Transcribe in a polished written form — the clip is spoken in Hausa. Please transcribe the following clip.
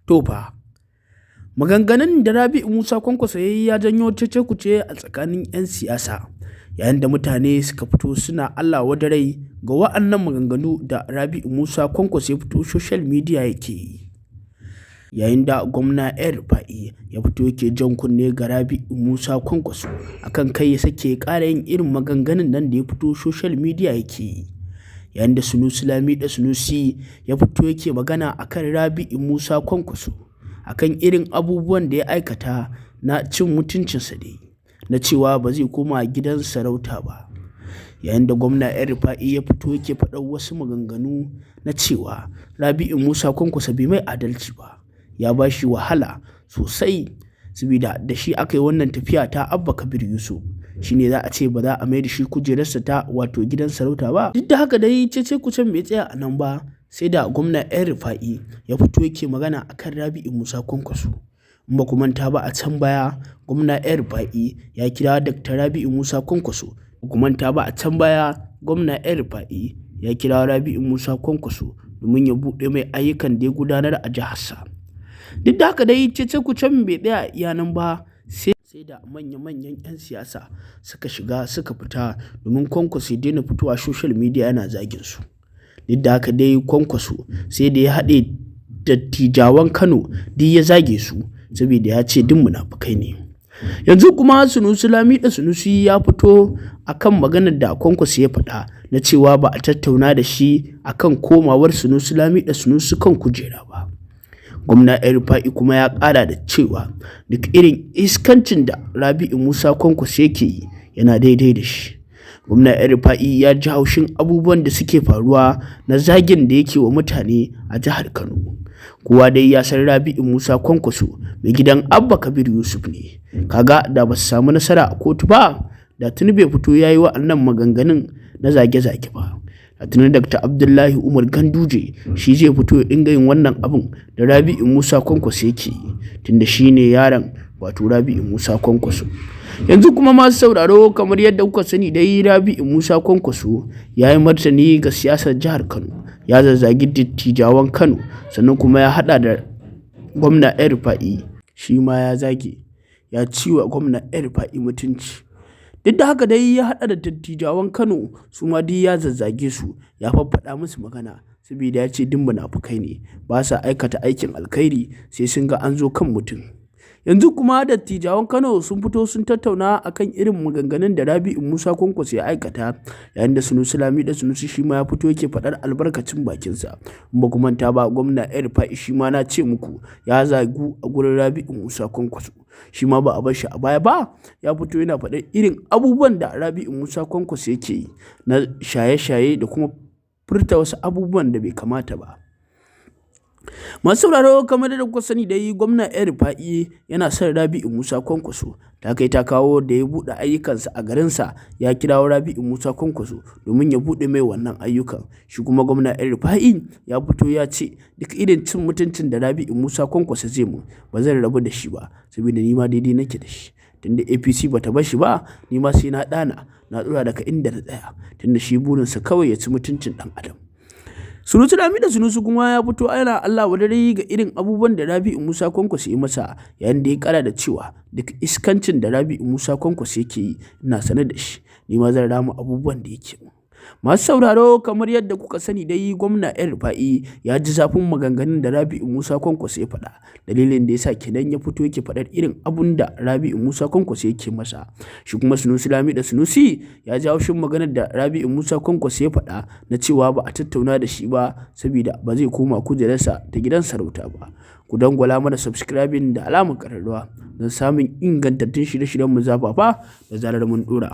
To fa, maganganun da Rabi'u Musa Kwankwaso ya yi ya janyo cece-kuce a tsakanin 'yan siyasa, yayin da mutane suka fito suna Allah wadarai ga wa'annan maganganu da Rabi'u Musa Kwankwaso ya fito social media yake yi. Yayin da gwamna El-Rufa'u ya fito yake jan kunne ga Rabi'u Musa Kwankwaso akan kai ya sake ƙara yin irin maganganun nan da ya fito social media yake yi. Yayin da Sunusi ya fito yake magana akan Rabi'u Musa Kwankwaso akan irin abubuwan da ya aikata na cin mutuncinsa dai, na cewa ba zai koma gidan sarauta ba. Yayin da gwamna El-Rufa'u ya fito yake faɗar wasu maganganu na cewa Rabi'u Musa Kwankwaso bai mai adalci ba, ya ba shi wahala sosai, saboda da shi aka yi wannan tafiya ta Abba Kabir Yusuf, shi ne za a ce ba za a mai da shi kujerarsa ta wato gidan sarauta ba. Duk da haka dai cece-kucen bai tsaya a nan ba, sai da gwamna El-Rufa'u ya fito yake magana akan Rabi'u Musa Kwankwaso. In ba ku manta ba, a can baya gwamna El-Rufa'u ya kira Dr. Rabi'u Musa Kwankwaso. Ba ku manta ba, a can baya gwamna El-Rufa'u ya kira Rabi'u Musa Kwankwaso domin ya buɗe mai ayyukan da ya gudanar a jiharsa. Duk da haka dai cece-kucen bai tsaya iya nan ba, sai da manya-manyan 'yan siyasa suka shiga suka fita domin Kwankwaso ya daina fitowa social media yana zagin su. Duk da haka dai Kwankwaso sai da ya haɗe dattijawan Kano duk ya zage su, saboda ya ce duk munafukai ne. Yanzu kuma Sunusi ya fito akan maganar da Kwankwaso ya faɗa na cewa ba a tattauna da shi akan komawar Sunusi kan kujera ba. Gwamna El-Rufa'u kuma ya ƙara da cewa duk irin iskancin da Rabi'u Musa Kwankwaso yake yi yana daidai da shi. Gwamna El-Rufa'u ya ji haushin abubuwan da suke faruwa na zagin da yake wa mutane a jihar Kano. Kowa dai ya san Rabi'u Musa Kwankwaso mai gidan Abba Kabir Yusuf ne. Kaga da ba su samu nasara a kotu ba, da tuni bai fito ya yi wa'annan maganganun na zage-zage ba. A tunan Dr. Abdullahi Umar Ganduje shi zai fito ya dinga yin wannan abin da Rabi'u Musa Kwankwaso yake yi, tunda shi ne yaron wato Rabi'u Musa Kwankwaso. Yanzu kuma masu sauraro, kamar yadda kuka sani dai Rabi'u Musa Kwankwaso ya yi martani ga siyasar jihar Kano, ya zazzagi dattijawan Kano, sannan kuma ya haɗa da gwamna El-Rufa'u, shi ma ya zage, ya ciwa gwamna El-Rufa'u mutunci. Duk da haka dai ya haɗa da dattijawan Kano, su ma duk ya zazzage su, ya faffaɗa musu magana, saboda ya ce duk munafukai ne, ba sa aikata aikin alkhairi sai sun ga an zo kan mutum. Yanzu kuma dattijawan Kano sun fito sun tattauna akan irin maganganun da Rabi'u Musa Kwankwaso ya aikata, yayin da Sunusi shi ma ya fito yake faɗar albarkacin bakinsa. In ba ku manta ba, gwamna El-Rufa'u shi ma na ce muku ya zagu a gurin Rabi'u Musa Kwankwaso, shi ma ba a bar shi a baya ba, ya fito yana faɗar irin abubuwan da Rabi'u Musa Kwankwaso yake yi na shaye-shaye da kuma furta wasu abubuwan da bai kamata ba. Masu sauraro, kamar da kuka sani dai gwamna El-Rufa'u yana son Rabi'u Musa Kwankwaso, ta kai ta kawo da ya buɗe ayyukansa a garinsa ya kirawo Rabi'u Musa Kwankwaso domin ya buɗe mai wannan ayyukan. Shi kuma gwamna El-Rufa'u ya fito ya ce duk irin cin mutuncin da Rabi'u Musa Kwankwaso zai mu, ba zan rabu da shi ba, saboda ni ma daidai nake da shi. Tunda APC bata bar shi ba, ni ma sai na ɗana na tsura daga inda na tsaya, tunda shi burinsa kawai ya ci mutuncin ɗan adam. Sunusi kuma ya fito yana Allah wadare ga irin abubuwan da Rabi'u Musa Kwankwaso ya masa, yayin da ya kara da cewa duk iskancin da Rabi'u Musa Kwankwaso yake yi ina sanar da shi, ni ma zan rama abubuwan da yake mu. Masu sauraro, kamar yadda kuka sani dai gwamna El-Rufa'u ya ji zafin maganganun da Rabi'u Musa Kwankwaso ya faɗa, dalilin da yasa kenan ya fito yake faɗar irin abun da Rabi'u Musa Kwankwaso yake masa. Shi kuma Sunusi ya ji haushin maganar da Rabi'u Musa Kwankwaso ya faɗa na cewa ba a tattauna da shi ba, saboda ba zai koma kujerarsa ta gidan sarauta ba. Ku dangwala mana subscribing da alamar ƙararrawa don samun ingantattun shirye-shiryen mu zafafa da zarar mun ɗora.